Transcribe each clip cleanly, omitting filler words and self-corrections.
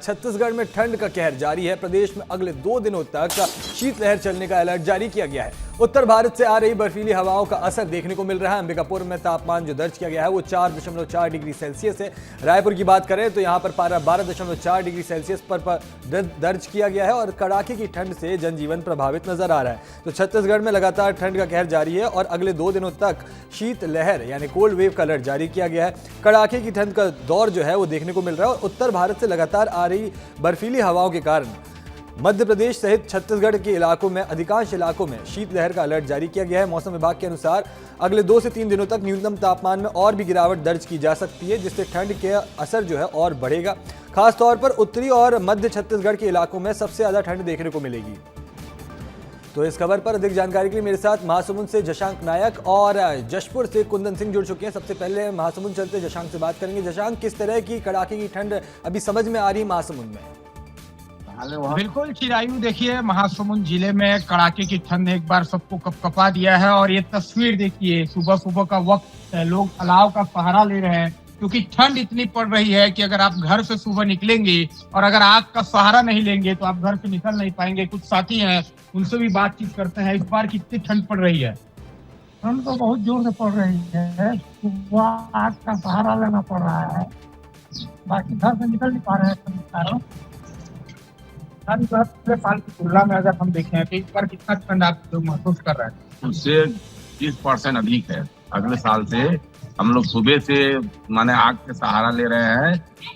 छत्तीसगढ़ में ठंड का कहर जारी है। प्रदेश में अगले 2 दिनों तक शीतलहर चलने का अलर्ट जारी किया गया है। उत्तर भारत से आ रही बर्फीली हवाओं का असर देखने को मिल रहा है। अंबिकापुर में तापमान जो दर्ज किया गया है वो 4.4 डिग्री सेल्सियस है। रायपुर की बात करें तो यहां पर पारा 12.4 डिग्री सेल्सियस पर दर्ज किया गया है और कड़ाके की ठंड से जनजीवन प्रभावित नजर आ रहा है। तो छत्तीसगढ़ में लगातार ठंड का कहर जारी है और अगले 2 दिनों तक शीतलहर यानी कोल्ड वेव का अलर्ट जारी किया गया है। कड़ाके की ठंड का दौर जो है वो देखने को मिल रहा है और उत्तर भारत से लगातार आ रही बर्फीली हवाओं के कारण मध्य प्रदेश सहित छत्तीसगढ़ के इलाकों में अधिकांश इलाकों में शीतलहर का अलर्ट जारी किया गया है। मौसम विभाग के अनुसार अगले 2 से 3 दिनों तक न्यूनतम तापमान में और भी गिरावट दर्ज की जा सकती है, जिससे ठंड के असर जो है और बढ़ेगा। खासतौर पर उत्तरी और मध्य छत्तीसगढ़ के इलाकों में सबसे ज्यादा ठंड देखने को मिलेगी। तो इस खबर पर अधिक जानकारी के लिए मेरे साथ महासमुंद से जशांक नायक और जशपुर से कुंदन सिंह जुड़ चुके हैं। सबसे पहले महासमुंद चलते जशांक से बात करेंगे। जशांक, किस तरह की कड़ाके की ठंड अभी समझ में आ रही है महासमुंद में? बिल्कुल चिरायु, देखिए महासमुंद जिले में कड़ाके की ठंड एक बार सबको कपकपा दिया है। और ये तस्वीर देखिए, सुबह सुबह का वक्त है, लोग अलाव का सहारा ले रहे हैं क्योंकि ठंड इतनी पड़ रही है कि अगर आप घर से सुबह निकलेंगे और अगर आग का सहारा नहीं लेंगे तो आप घर से निकल नहीं पाएंगे। कुछ साथी हैं, उनसे भी बातचीत करते हैं। इस बार कितनी ठंड पड़ रही है? ठंड तो बहुत जोर से पड़ रही है। सुबह आग का सहारा लेना पड़ रहा है, बाकी घर से निकल नहीं पा रहे हैं। पिछले साल की तुलना में अगर हम देखें तो इस बार कितना ठंड आप लोग महसूस कर रहे हैं? उससे 30% अधिक है। अगले साल से हम लोग सुबह से माने आग के सहारा ले रहे हैं।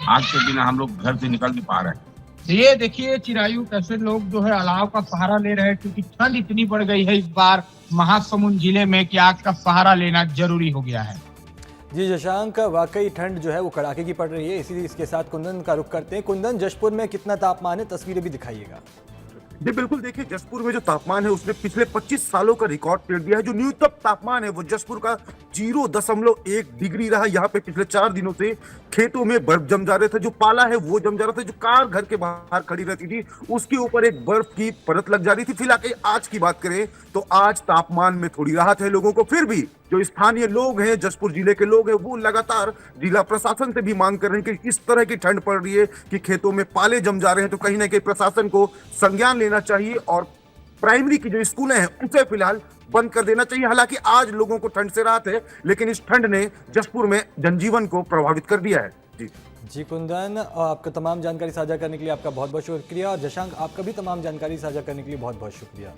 आग के बिना हम लोग घर से निकल नहीं पा रहे हैं। ये देखिए चिरायु, कैसे लोग जो है अलाव का सहारा ले रहे हैं क्योंकि ठंड इतनी बढ़ गई है इस बार महासमुंद जिले में कि आग का सहारा लेना जरूरी हो गया है। जी जशांक, वाकई ठंड जो है वो कड़ाके की पड़ रही है। इसीलिए इसके साथ कुंदन का रुख करते हैं। कुंदन, जशपुर में कितना तापमान है, तस्वीरें भी दिखाइएगा। जी बिल्कुल, देखिए जसपुर में जो तापमान है उसने पिछले 25 सालों का रिकॉर्ड तोड़ दिया है। जो न्यूनतम तापमान है वो जसपुर का 0.1 डिग्री रहा। यहाँ पे पिछले 4 दिनों से खेतों में बर्फ जम जा रहे थे, जो पाला है वो जम जा रहा था, जो कार घर के बाहर खड़ी रहती थी उसके ऊपर एक बर्फ की परत लग जा रही थी। फिलहाल आज की बात करें तो आज तापमान में थोड़ी राहत है लोगों को। फिर भी जो स्थानीय लोग हैं, जसपुर जिले के लोग हैं, वो लगातार जिला प्रशासन से भी मांग कर रहे हैं कि इस तरह की ठंड पड़ रही है कि खेतों में पाले जम जा रहे हैं, तो कहीं ना कहीं प्रशासन को संज्ञान लेना चाहिए और प्राइमरी की जो स्कूलें हैं उसे फिलहाल बंद कर देना चाहिए। हालांकि आज लोगों को ठंड से राहत है, लेकिन इस ठंड ने जसपुर में जनजीवन को प्रभावित कर दिया है। जी कुंदन, आपका तमाम जानकारी साझा करने के लिए आपका बहुत बहुत शुक्रिया और जशांक, आपका भी तमाम जानकारी साझा करने के लिए बहुत बहुत शुक्रिया।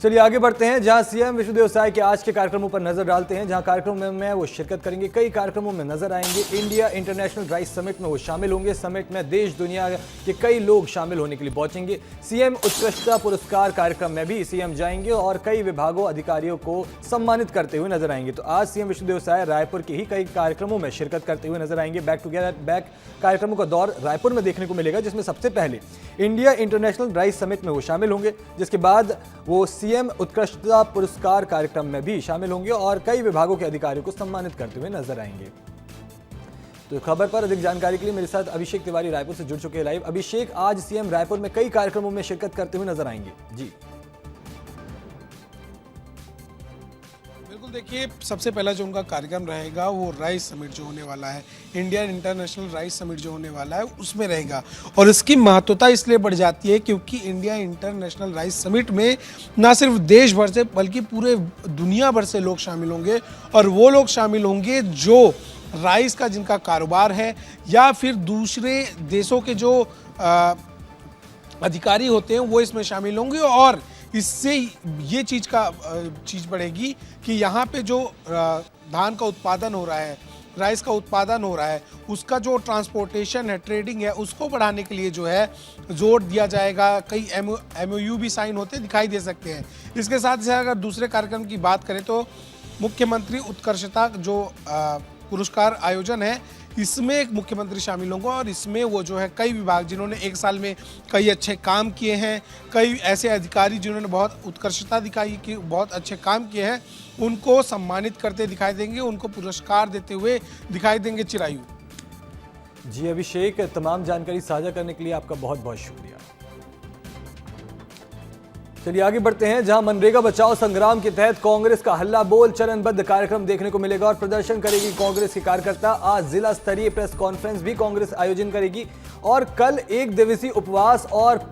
चलिए आगे बढ़ते हैं, जहां सीएम विष्णुदेव साय के आज के कार्यक्रमों पर नजर डालते हैं। जहां कार्यक्रमों में वो शिरकत करेंगे, कई कार्यक्रमों में नजर आएंगे। इंडिया इंटरनेशनल राइस समिट में वो शामिल होंगे। समिट में देश दुनिया के कई लोग शामिल होने के लिए पहुंचेंगे। सीएम उत्कृष्टता पुरस्कार कार्यक्रम में भी सीएम जाएंगे और कई विभागों अधिकारियों को सम्मानित करते हुए नजर आएंगे। तो आज सीएम विष्णुदेव साय रायपुर के ही कई कार्यक्रमों में शिरकत करते हुए नजर आएंगे। बैक टुगेदर बैक कार्यक्रमों का दौर रायपुर में देखने को मिलेगा, जिसमें सबसे पहले इंडिया इंटरनेशनल राइस समिट में वो शामिल होंगे, जिसके बाद वो सीएम उत्कृष्टता पुरस्कार कार्यक्रम में भी शामिल होंगे और कई विभागों के अधिकारियों को सम्मानित करते हुए नजर आएंगे। तो खबर पर अधिक जानकारी के लिए मेरे साथ अभिषेक तिवारी रायपुर से जुड़ चुके हैं लाइव। अभिषेक, आज सीएम रायपुर में कई कार्यक्रमों में शिरकत करते हुए नजर आएंगे। जी बिल्कुल, देखिए सबसे पहला जो उनका कार्यक्रम रहेगा वो राइस समिट जो होने वाला है, इंडियन इंटरनेशनल राइस समिट जो होने वाला है उसमें रहेगा। और इसकी महत्वता इसलिए बढ़ जाती है क्योंकि इंडिया इंटरनेशनल राइस समिट में ना सिर्फ देश भर से बल्कि पूरे दुनिया भर से लोग शामिल होंगे। और वो लोग शामिल होंगे जो राइस का जिनका कारोबार है या फिर दूसरे देशों के जो अधिकारी होते हैं वो इसमें शामिल होंगे। और इससे ये चीज़ बढ़ेगी कि यहाँ पे जो धान का उत्पादन हो रहा है, राइस का उत्पादन हो रहा है, उसका जो ट्रांसपोर्टेशन है, ट्रेडिंग है, उसको बढ़ाने के लिए जो है जोर दिया जाएगा। कई MOU भी साइन होते दिखाई दे सकते हैं। इसके साथ ही अगर दूसरे कार्यक्रम की बात करें तो मुख्यमंत्री उत्कृष्टता जो पुरस्कार आयोजन है, इसमें एक मुख्यमंत्री शामिल होंगे और इसमें वो जो है कई विभाग जिन्होंने एक साल में कई अच्छे काम किए हैं, कई ऐसे अधिकारी जिन्होंने बहुत उत्कृष्टता दिखाई कि बहुत अच्छे काम किए हैं, उनको सम्मानित करते दिखाई देंगे, उनको पुरस्कार देते हुए दिखाई देंगे। चिरायु जी अभिषेक, तमाम जानकारी साझा करने के लिए आपका बहुत बहुत शुक्रिया। चलिए आगे बढ़ते हैं, जहां मनरेगा बचाओ संग्राम के तहत कांग्रेस का हल्ला बोल चरणबद्ध कार्यक्रम देखने को मिलेगा और प्रदर्शन करेगी कांग्रेस के कार्यकर्ता। आज जिला स्तरीय प्रेस कॉन्फ्रेंस भी कांग्रेस आयोजन करेगी और कल 1 दिवसीय उपवास और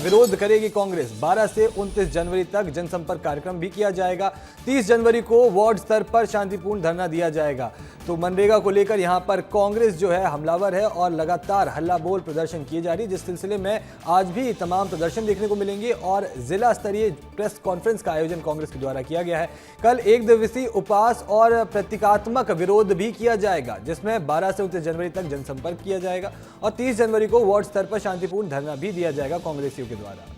विरोध करेगी कांग्रेस। 12 से 29 जनवरी तक जनसंपर्क कार्यक्रम भी किया जाएगा। 30 जनवरी को वार्ड स्तर पर शांतिपूर्ण धरना दिया जाएगा। तो मनरेगा को लेकर यहां पर कांग्रेस जो है हमलावर है और लगातार हल्ला बोल प्रदर्शन किए जा रही है, जिस सिलसिले में आज भी तमाम प्रदर्शन देखने को मिलेंगे और जिला स्तरीय प्रेस कॉन्फ्रेंस का आयोजन कांग्रेस के द्वारा किया गया है। कल 1 दिवसीय उपवास और प्रतीकात्मक विरोध भी किया जाएगा, जिसमें 12 से 29 जनवरी तक जनसंपर्क किया जाएगा और 30 जनवरी को वार्ड स्तर पर शांतिपूर्ण धरना भी दिया जाएगा कांग्रेसियों के द्वारा।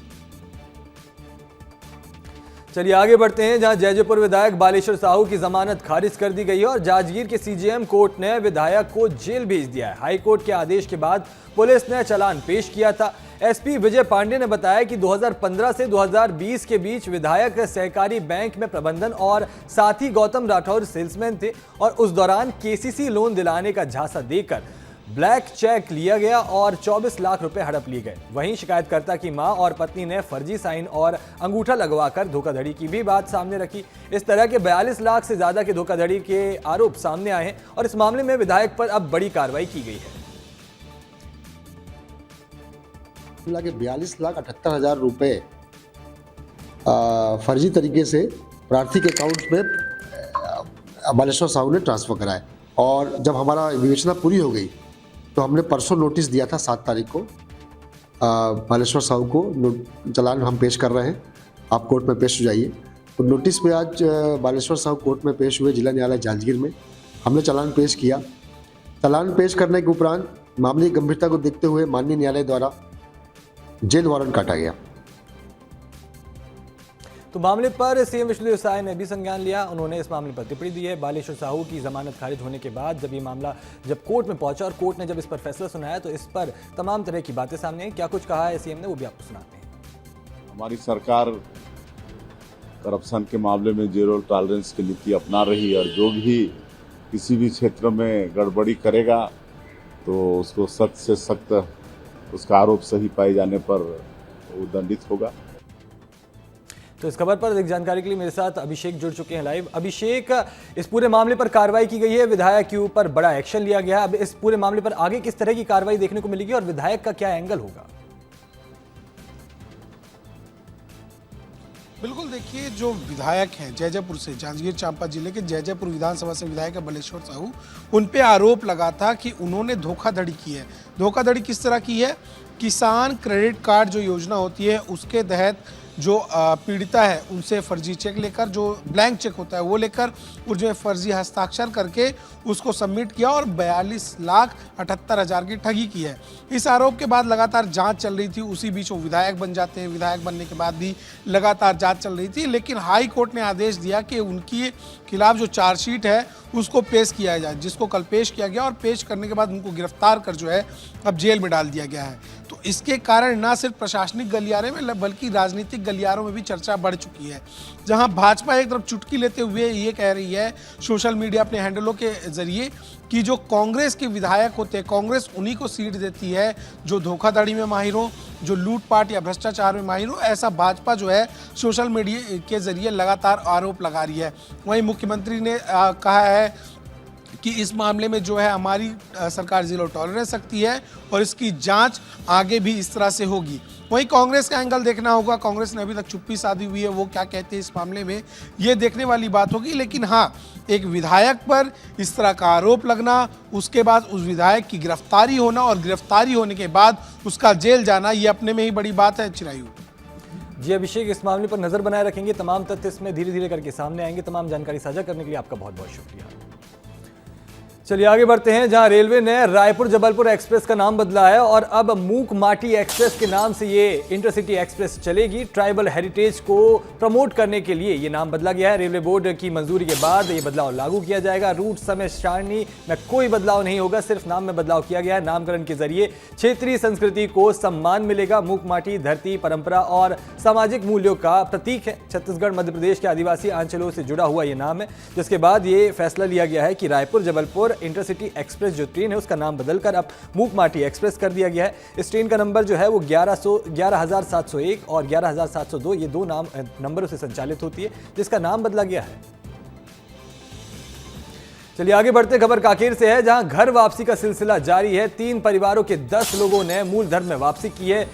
चलिए आगे बढ़ते हैं, जहां जैजैपुर विधायक बालेश्वर साहू की जमानत खारिज कर दी गई है और जांजगीर के सीजेएम कोर्ट ने विधायक को जेल भेज दिया है। हाई कोर्ट के आदेश के बाद पुलिस ने चालान पेश किया था। एसपी विजय पांडे ने बताया कि 2015 से 2020 के बीच विधायक सहकारी बैंक में प्रबंधन और साथी गौतम राठौर सेल्समैन थे और उस दौरान केसीसी लोन दिलाने का झांसा देकर ब्लैक चेक लिया गया और 24 लाख रुपए हड़प लिए गए। वहीं शिकायतकर्ता की मां और पत्नी ने फर्जी साइन और अंगूठा लगवाकर धोखाधड़ी की भी बात सामने रखी। इस तरह के 42 लाख से ज्यादा के धोखाधड़ी के आरोप सामने आए हैं और इस मामले में विधायक पर अब बड़ी कार्रवाई की गई है। के 42,78,000 रुपए फर्जी तरीके से प्रार्थी के अकाउंट में बालेश्वर साहू ने ट्रांसफर कराए और जब हमारा विवेचना पूरी हो गई तो हमने परसों नोटिस दिया था 7 तारीख को बालेश्वर साहू को। चालान हम पेश कर रहे हैं, आप कोर्ट में पेश हो जाइए। तो नोटिस पे आज बालेश्वर साहू कोर्ट में पेश हुए जिला न्यायालय जांजगीर में। हमने चालान पेश किया। चालान पेश करने के उपरांत मामले की गंभीरता को देखते हुए माननीय न्यायालय द्वारा जेल वारंट काटा गया। तो मामले पर सीएम विष्णुदेव साय ने भी संज्ञान लिया। उन्होंने इस मामले पर टिप्पणी दी है। बालेश्वर साहू की जमानत खारिज होने के बाद जब ये मामला कोर्ट में पहुंचा और कोर्ट ने जब इस पर फैसला सुनाया तो इस पर तमाम तरह की बातें सामने आई। क्या कुछ कहा है सीएम ने, वो भी आपको सुनाते हैं। हमारी सरकार करप्शन के मामले में जीरो टॉलरेंस की नीति अपना रही और जो भी किसी भी क्षेत्र में गड़बड़ी करेगा तो उसको सख्त से सख्त उसका आरोप सही पाए जाने पर वो दंडित होगा। तो इस खबर पर अधिक जानकारी के लिए मेरे साथ अभिषेक जुड़ चुके हैं लाइव। अभिषेक, इस पूरे मामले पर कार्रवाई की गई है, विधायक के ऊपर बड़ा एक्शन लिया गया है। अब इस पूरे मामले पर आगे किस तरह की कार्रवाई देखने को मिलेगी और विधायक का क्या एंगल होगा? बिल्कुल, देखिए जो विधायक हैं जैजैपुर से, जांजगीर चांपा जिले के जैजैपुर विधानसभा से विधायक है बालेश्वर साहू, उन पे आरोप लगा था कि उन्होंने धोखाधड़ी की है। धोखाधड़ी किस तरह की है? किसान क्रेडिट कार्ड जो योजना होती है उसके तहत जो पीड़िता है उनसे फर्जी चेक लेकर, जो ब्लैंक चेक होता है वो लेकर उसमें फर्जी हस्ताक्षर करके उसको सबमिट किया और 42,78,000 की ठगी की है। इस आरोप के बाद लगातार जांच चल रही थी। उसी बीच वो विधायक बन जाते हैं। विधायक बनने के बाद भी लगातार जांच चल रही थी, लेकिन हाई कोर्ट ने आदेश दिया कि उनके खिलाफ जो चार्जशीट है उसको पेश किया जाए, जिसको कल पेश किया गया और पेश करने के बाद उनको गिरफ्तार कर जो है अब जेल में डाल दिया गया है। तो इसके कारण न सिर्फ प्रशासनिक गलियारे में बल्कि राजनीतिक गलियारों में भी चर्चा बढ़ चुकी है। जहां भाजपा एक तरफ चुटकी लेते हुए ये कह रही है सोशल मीडिया अपने हैंडलों के जरिए कि जो कांग्रेस के विधायक होते हैं, कांग्रेस उन्हीं को सीट देती है जो धोखाधड़ी में माहिर हो, जो लूटपाट या भ्रष्टाचार में माहिर हो। ऐसा भाजपा जो है सोशल मीडिया के जरिए लगातार आरोप लगा रही है। वहीं मुख्यमंत्री ने कहा है कि इस मामले में जो है हमारी सरकार जीरो टॉलरेंस रखती है और इसकी जांच आगे भी इस तरह से होगी। वहीं कांग्रेस का एंगल देखना होगा। कांग्रेस ने अभी तक चुप्पी साधी हुई है, वो क्या कहते हैं इस मामले में ये देखने वाली बात होगी। लेकिन हाँ, एक विधायक पर इस तरह का आरोप लगना, उसके बाद उस विधायक की गिरफ्तारी होना और गिरफ्तारी होने के बाद उसका जेल जाना, ये अपने में ही बड़ी बात है। चिरायु जी अभिषेक, इस मामले पर नजर बनाए रखेंगे। तमाम तथ्य इसमें धीरे धीरे करके सामने आएंगे। तमाम जानकारी साझा करने के लिए आपका बहुत बहुत शुक्रिया। चलिए आगे बढ़ते हैं, जहां रेलवे ने रायपुर जबलपुर एक्सप्रेस का नाम बदला है और अब मूक माटी एक्सप्रेस के नाम से ये इंटरसिटी एक्सप्रेस चलेगी। ट्राइबल हेरिटेज को प्रमोट करने के लिए ये नाम बदला गया है। रेलवे बोर्ड की मंजूरी के बाद ये बदलाव लागू किया जाएगा। रूट समय सारणी में कोई बदलाव नहीं होगा, सिर्फ नाम में बदलाव किया गया है। नामकरण के जरिए क्षेत्रीय संस्कृति को सम्मान मिलेगा। मूक माटी धरती, परंपरा और सामाजिक मूल्यों का प्रतीक है। छत्तीसगढ़ मध्य प्रदेश के आदिवासी अंचलों से जुड़ा हुआ ये नाम है, जिसके बाद ये फैसला लिया गया है कि रायपुर जबलपुर इंटरसिटी एक्सप्रेस जो ट्रेन है उसका नाम बदलकर अब मूक माटी एक्सप्रेस कर दिया गया है। इस ट्रेन का नंबर जो है वो 11,701 और 11,702 ये दो नंबरों से संचालित होती है, जिसका नाम बदला गया है। चलिए आगे बढ़ते, खबर कांकेर से है, जहां घर वापसी का सिलसिला जारी है। 3 परिवारों के 10 लोगों ने मूल धर्म में वापसी की है।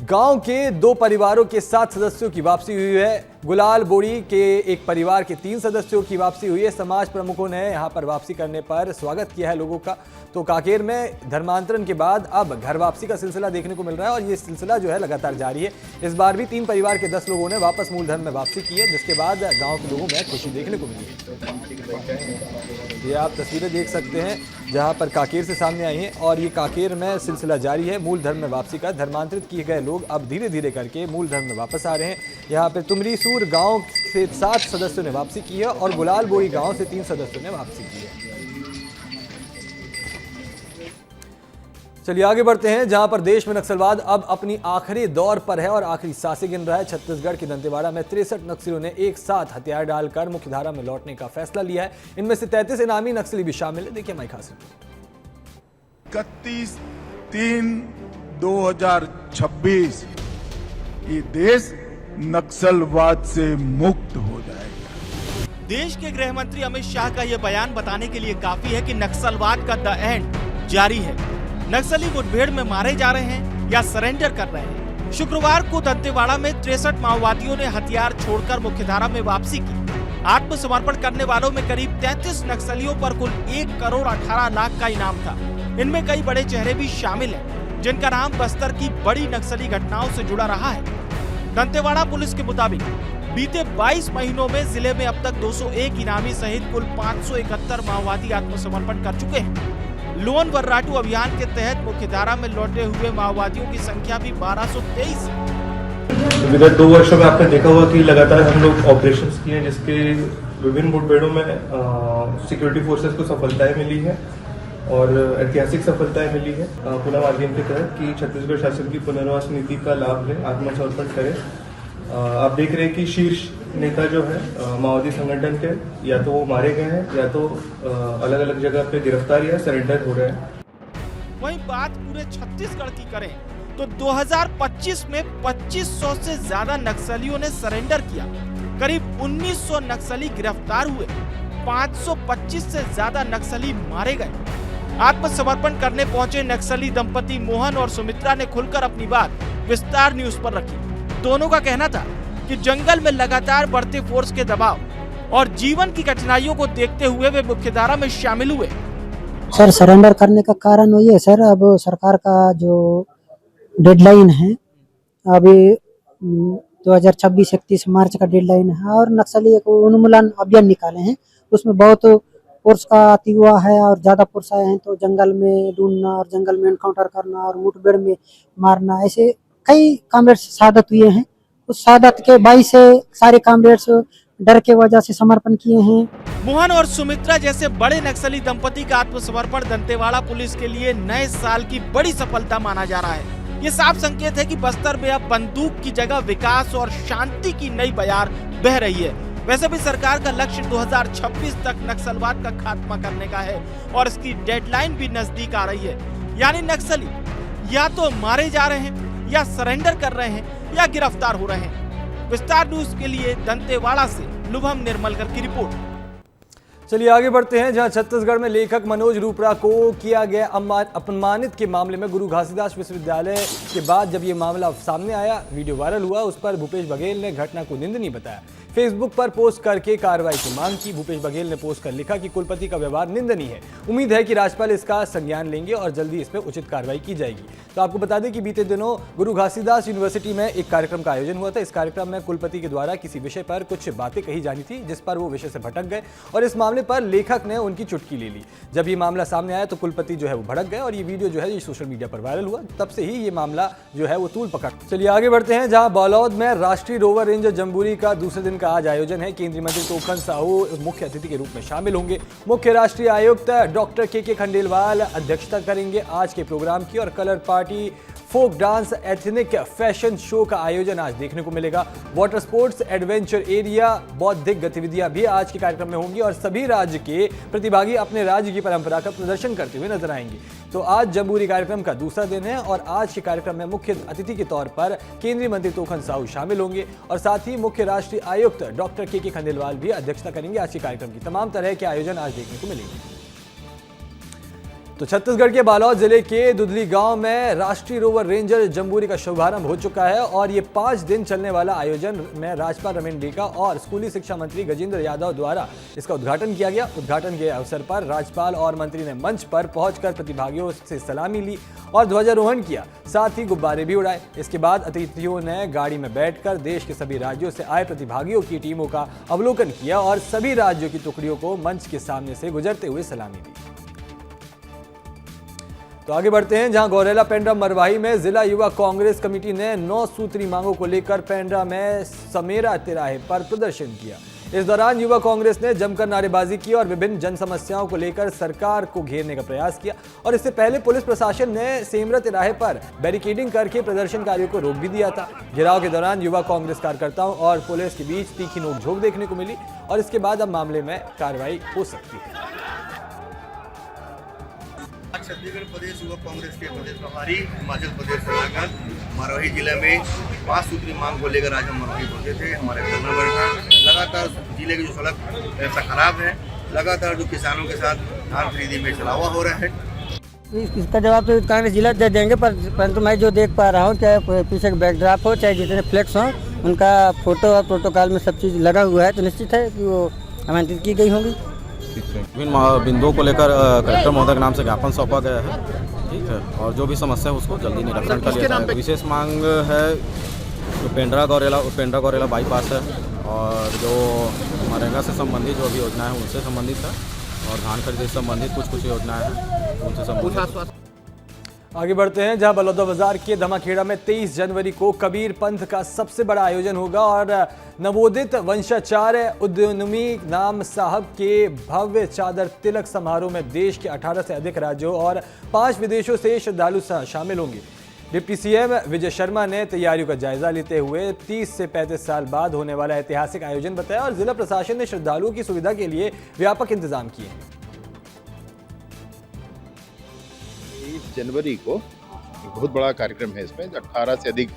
गांव के 2 परिवारों के 7 सदस्यों की वापसी हुई है। गुलाल बोड़ी के एक परिवार के 3 सदस्यों की वापसी हुई है। समाज प्रमुखों ने यहां पर वापसी करने पर स्वागत किया है लोगों का। तो कांकेर में धर्मांतरण के बाद अब घर वापसी का सिलसिला देखने को मिल रहा है और ये सिलसिला जो है लगातार जारी है। इस बार भी 3 परिवार के 10 लोगों ने वापस मूल धर्म में वापसी की है, जिसके बाद गाँव के लोगों में खुशी देखने को मिली है। ये आप तस्वीरें देख सकते हैं जहां पर कांकेर से सामने आई हैं और ये कांकेर में सिलसिला जारी है मूल धर्म में वापसी का। धर्मांतरित किए गए लोग अब धीरे धीरे करके मूल धर्म में वापस आ रहे हैं। यहाँ पे तुमरीसूर गांव से 7 सदस्यों ने वापसी की है और गुलाल बोई गांव से 3 सदस्यों ने वापसी की है। चलिए आगे बढ़ते हैं, जहां पर देश में नक्सलवाद अब अपनी आखिरी दौर पर है और आखिरी सांसें गिन रहा है। छत्तीसगढ़ के दंतेवाड़ा में 63 नक्सलियों ने एक साथ हथियार डालकर मुख्यधारा में लौटने का फैसला लिया है। इनमें से 33 इनामी नक्सली भी शामिल है। देखिए माइक हासिल 31/3/2026 ये देश नक्सलवाद से मुक्त हो जाएगा। देश के गृह मंत्री अमित शाह का ये बयान बताने के लिए काफी है कि नक्सलवाद का द एंड जारी है। नक्सली मुठभेड़ में मारे जा रहे हैं या सरेंडर कर रहे हैं। शुक्रवार को दंतेवाड़ा में 63 माओवादियों ने हथियार छोड़कर मुख्यधारा में वापसी की। आत्मसमर्पण करने वालों में करीब 33 नक्सलियों पर कुल 1,18,00,000 का इनाम था। इनमें कई बड़े चेहरे भी शामिल हैं, जिनका नाम बस्तर की बड़ी नक्सली घटनाओं से जुड़ा रहा है। दंतेवाड़ा पुलिस के मुताबिक बीते 22 महीनों में जिले में अब तक 201 इनामी सहित कुल 571 माओवादी आत्मसमर्पण कर चुके हैं। लोन वर्राटू अभियान के तहत मुख्यधारा में लौटे हुए माओवादियों की संख्या भी 1223 है। विगत 2 वर्षों में आपने देखा होगा कि लगातार हम लोग ऑपरेशंस किए, जिसके विभिन्न मुठभेड़ों में सिक्योरिटी फोर्सेस को सफलताएं मिली है और ऐतिहासिक सफलताएं मिली है। पुनः माध्यम के तहत कि छत्तीसगढ़ शासन की पुनर्वास नीति का लाभ लें, आत्मसमर्पण करें। आप देख रहे हैं कि शीर्ष नेता जो है माओवादी संगठन के, या तो वो मारे गए हैं या तो अलग अलग जगह पे गिरफ्तार या सरेंडर हो रहे हैं। वहीं बात पूरे छत्तीसगढ़ की करें तो 2025 में 2500 से ज्यादा नक्सलियों ने सरेंडर किया। करीब 1900 नक्सली गिरफ्तार हुए, 525 से ज्यादा नक्सली मारे गए। आत्मसमर्पण करने पहुंचे नक्सली दंपति मोहन और सुमित्रा ने खुलकर अपनी बात विस्तार न्यूज पर रखी। दोनों का कहना था कि जंगल में लगातार बढ़ते फोर्स के दबाव और जीवन की कठिनाइयों को देखते हुए वे मुख्यधारा में शामिल हुए। सर सरेंडर करने का कारण वही है सर, अब सरकार का जो डेडलाइन है अभी 2026-31 मार्च का डेडलाइन है और नक्सली को उन्मूलन अभियान निकाले हैं। उसमें बहुत फोर्स का अति हुआ है और ज्यादा फोर्स आए हैं, तो जंगल में ढूंढना और जंगल में एनकाउंटर करना और मुठभेड़ में मारना, ऐसे कई कामरेड्स शहादत हुए हैं। उस शहादत के बाई से सारे कामरेड्स डर के वजह से समर्पण किए हैं। मोहन और सुमित्रा जैसे बड़े नक्सली दंपति का आत्मसमर्पण दंतेवाड़ा पुलिस के लिए नए साल की बड़ी सफलता माना जा रहा है। ये साफ संकेत है कि बस्तर में अब बंदूक की जगह विकास और शांति की नई बयार बह रही है। वैसे भी सरकार का लक्ष्य 2026 तक नक्सलवाद का खात्मा करने का है और इसकी डेडलाइन भी नजदीक आ रही है। यानी नक्सली या तो मारे जा रहे हैं या सरेंडर कर रहे हैं या गिरफ्तार हो रहे हैं। विस्तार न्यूज के लिए दंतेवाड़ा से लुभम निर्मलकर की रिपोर्ट। चलिए आगे बढ़ते हैं, जहां छत्तीसगढ़ में लेखक मनोज रूपरा को किया गया अपमानित के मामले में गुरु घासीदास विश्वविद्यालय के बाद जब ये मामला सामने आया, वीडियो वायरल हुआ, उस पर भूपेश बघेल ने घटना को निंदनीय बताया। फेसबुक पर पोस्ट करके कार्रवाई की मांग की। भूपेश बघेल ने पोस्ट कर लिखा कि कुलपति का व्यवहार निंदनीय है। उम्मीद है कि राज्यपाल इसका संज्ञान लेंगे और जल्दी इस पर उचित कार्रवाई की जाएगी। तो आपको बता दें कि बीते दिनों गुरु घासीदास यूनिवर्सिटी में एक कार्यक्रम का आयोजन हुआ था। इस कार्यक्रम में कुलपति के द्वारा किसी विषय पर कुछ बातें कही जानी थी, जिस पर वो विषय से भटक गए और इस मामले पर लेखक ने उनकी चुटकी ले ली। जब ये मामला सामने आया तो कुलपति जो है वो भड़क गए और ये वीडियो जो है ये सोशल मीडिया पर वायरल हुआ। तब से ही ये मामला जो है वो तूल पकड़। चलिए आगे बढ़ते हैं, जहां बलौद में राष्ट्रीय रोवर रेंजर जम्बूरी का दूसरे दिन का आज आयोजन है। केंद्रीय मंत्री टोकन साहू मुख्य अतिथि के रूप में शामिल होंगे। मुख्य राष्ट्रीय आयुक्त डॉक्टर के खंडेलवाल अध्यक्षता करेंगे आज के प्रोग्राम की और colour party folk dance, ethnic fashion show का आयोजन आज देखने को मिलेगा। वाटर स्पोर्ट्स, एडवेंचर एरिया, बौद्धिक गतिविधियां भी आज के कार्यक्रम में होंगी और सभी राज्य के प्रतिभागी अपने राज्य की परंपरा का प्रदर्शन करते हुए नजर आएंगे। तो आज जम्बूरी कार्यक्रम का दूसरा दिन है और आज के कार्यक्रम में मुख्य अतिथि के तौर पर केंद्रीय मंत्री तोखन साहू शामिल होंगे और साथ ही मुख्य राष्ट्रीय आयुक्त डॉक्टर के खंडेलवाल भी अध्यक्षता करेंगे। आज के कार्यक्रम की तमाम तरह के आयोजन आज देखने को मिलेंगे। तो छत्तीसगढ़ के बालोद जिले के दुधली गांव में राष्ट्रीय रोवर रेंजर जम्बूरी का शुभारंभ हो चुका है और ये 5 दिन चलने वाला आयोजन में राज्यपाल रमेन डेका और स्कूली शिक्षा मंत्री गजेंद्र यादव द्वारा इसका उद्घाटन किया गया। उद्घाटन के अवसर पर राज्यपाल और मंत्री ने मंच पर पहुंचकर प्रतिभागियों से सलामी ली और ध्वजारोहण किया, साथ ही गुब्बारे भी उड़ाए। इसके बाद अतिथियों ने गाड़ी में बैठकर देश के सभी राज्यों से आए प्रतिभागियों की टीमों का अवलोकन किया और सभी राज्यों की टुकड़ियों को मंच के सामने से गुजरते हुए सलामी दी। तो आगे बढ़ते हैं, जहां गौरेला पेंड्रा मरवाही में जिला युवा कांग्रेस कमेटी ने 9 सूत्री मांगों को लेकर पेंड्रा में समेरा तिराहे पर प्रदर्शन किया। इस दौरान युवा कांग्रेस ने जमकर नारेबाजी की और विभिन्न जन समस्याओं को लेकर सरकार को घेरने का प्रयास किया और इससे पहले पुलिस प्रशासन ने सेमरा तिराहे पर बैरिकेडिंग करके प्रदर्शनकारियों को रोक भी दिया था। घेराव के दौरान युवा कांग्रेस कार्यकर्ताओं और पुलिस के बीच तीखी नोकझोंक देखने को मिली और इसके बाद अब मामले में कार्रवाई हो सकती है। छत्तीसगढ़ प्रदेश युवा कांग्रेस के प्रदेश प्रभारी हिमाचल प्रदेश सलाहकार मरवाही जिले में 5 सूत्री मांग को लेकर आज हम मरवाही पहुंचे थे। हमारे धरना बैठा लगातार जिले की जो सड़क ऐसा खराब है, लगातार जो किसानों के साथ धान खरीदी में चलावा हो रहा है। इसका जवाब तो कांग्रेस जिला दे देंगे, परंतु मैं जो देख पा रहा हूँ, चाहे पीछे बैकड्राप हो चाहे जितने फ्लैक्स हों, उनका फोटो और प्रोटोकॉल में सब चीज़ लगा हुआ है, तो निश्चित है कि वो आमंत्रित की गई होंगी। विभिन्न बिंदुओं को लेकर कलेक्टर महोदय के नाम से ज्ञापन सौंपा गया है, ठीक है, और जो भी समस्या है उसको जल्दी निराकरण कर लिया जाएगा। विशेष मांग है जो पेंड्रा गौरेला बाईपास है और जो मरेंगा से संबंधित जो भी योजना है उनसे संबंधित है और धान खरीदी से संबंधित कुछ योजनाएं हैं उनसे संबंधित। आगे बढ़ते हैं, जहां बलौदा बाजार के धमाखेड़ा में 23 जनवरी को कबीर पंथ का सबसे बड़ा आयोजन होगा और नवोदित वंशाचार्य उद्यमी नाम साहब के भव्य चादर तिलक समारोह में देश के 18 से अधिक राज्यों और 5 विदेशों से श्रद्धालु शामिल होंगे। डिप्टी सीएम विजय शर्मा ने तैयारियों का जायजा लेते हुए 30 से 35 साल बाद होने वाला ऐतिहासिक आयोजन बताया और जिला प्रशासन ने श्रद्धालुओं की सुविधा के लिए व्यापक इंतजाम किए हैं। जनवरी को एक बहुत बड़ा कार्यक्रम है। इसमें 18 से अधिक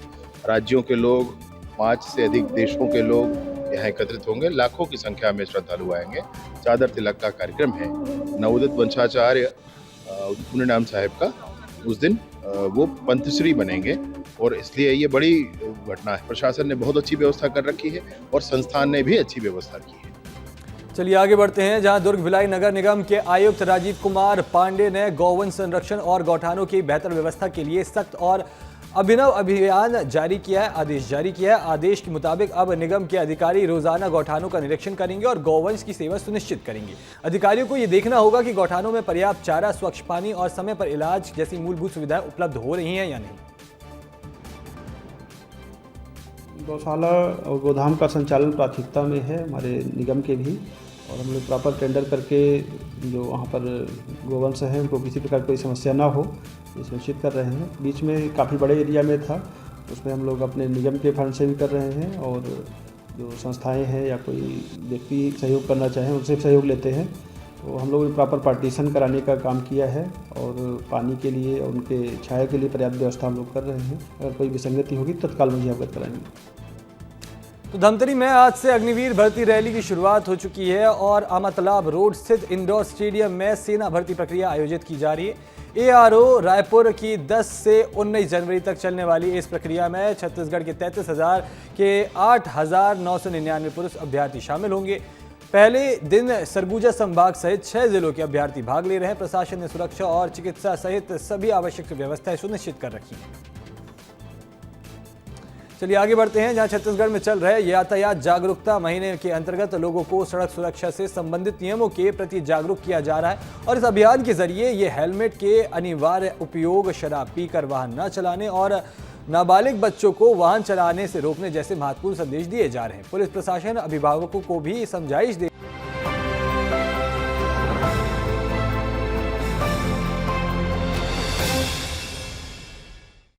राज्यों के लोग, 5 से अधिक देशों के लोग यहाँ एकत्रित होंगे। लाखों की संख्या में श्रद्धालु आएंगे। चादर तिलक का कार्यक्रम है। नवोदित वंशाचार्य उद्यमी नाम साहब का उस दिन वो पंथश्री बनेंगे और इसलिए ये बड़ी घटना है। प्रशासन ने बहुत अच्छी व्यवस्था कर रखी है और संस्थान ने भी अच्छी व्यवस्था की है। चलिए आगे बढ़ते हैं, जहां दुर्ग भिलाई नगर निगम के आयुक्त राजीव कुमार पांडे ने गौवन संरक्षण और गौठानों की बेहतर व्यवस्था के लिए सख्त और अभिनव अभियान जारी किया है, आदेश जारी किया है। आदेश के मुताबिक अब निगम के अधिकारी रोजाना गौठानों का निरीक्षण करेंगे और गौवंश की सेवा सुनिश्चित करेंगे। अधिकारियों को ये देखना होगा कि गौठानों में पर्याप्त चारा, स्वच्छ पानी और समय पर इलाज जैसी मूलभूत सुविधाएं उपलब्ध हो रही हैं या नहीं। गौशाला और गोदाम का संचालन प्राथमिकता में है हमारे निगम के भी, और हम लोग प्रॉपर टेंडर करके जो वहाँ पर गोवंश हैं उनको किसी प्रकार कोई समस्या ना हो ये सुनिश्चित कर रहे हैं। बीच में काफ़ी बड़े एरिया में था, उसमें हम लोग अपने निगम के फंड से भी कर रहे हैं और जो संस्थाएं हैं या कोई व्यक्ति सहयोग करना चाहें उनसे सहयोग लेते हैं। तो हम लोगों ने प्रॉपर पार्टीशन कराने का काम किया है और पानी के लिए और उनके छाया के लिए पर्याप्त व्यवस्था हम लोग कर रहे हैं। अगर कोई विसंगति होगी तत्काल मुझे अवगत कराएंगे। तो धमतरी में आज से अग्निवीर भर्ती रैली की शुरुआत हो चुकी है और आमातालाब रोड स्थित इंडोर स्टेडियम में सेना भर्ती प्रक्रिया आयोजित की जा रही है। एआरओ रायपुर की 10 से 19 जनवरी तक चलने वाली इस प्रक्रिया में छत्तीसगढ़ के 33,000 के 8,999 पुरुष अभ्यर्थी शामिल होंगे। पहले दिन सरगुजा संभाग सहित 6 जिलों के अभ्यर्थी भाग ले रहे हैं। प्रशासन ने सुरक्षा और चिकित्सा सहित सभी आवश्यक व्यवस्थाएं सुनिश्चित कर रखी हैं। चलिए आगे बढ़ते हैं, जहां छत्तीसगढ़ में चल रहे यातायात जागरूकता महीने के अंतर्गत लोगों को सड़क सुरक्षा से संबंधित नियमों के प्रति जागरूक किया जा रहा है और इस अभियान के जरिए ये हेलमेट के अनिवार्य उपयोग, शराब पीकर वाहन न चलाने और नाबालिग बच्चों को वाहन चलाने से रोकने जैसे महत्वपूर्ण संदेश दिए जा रहे हैं। पुलिस प्रशासन अभिभावकों को भी समझाइश दे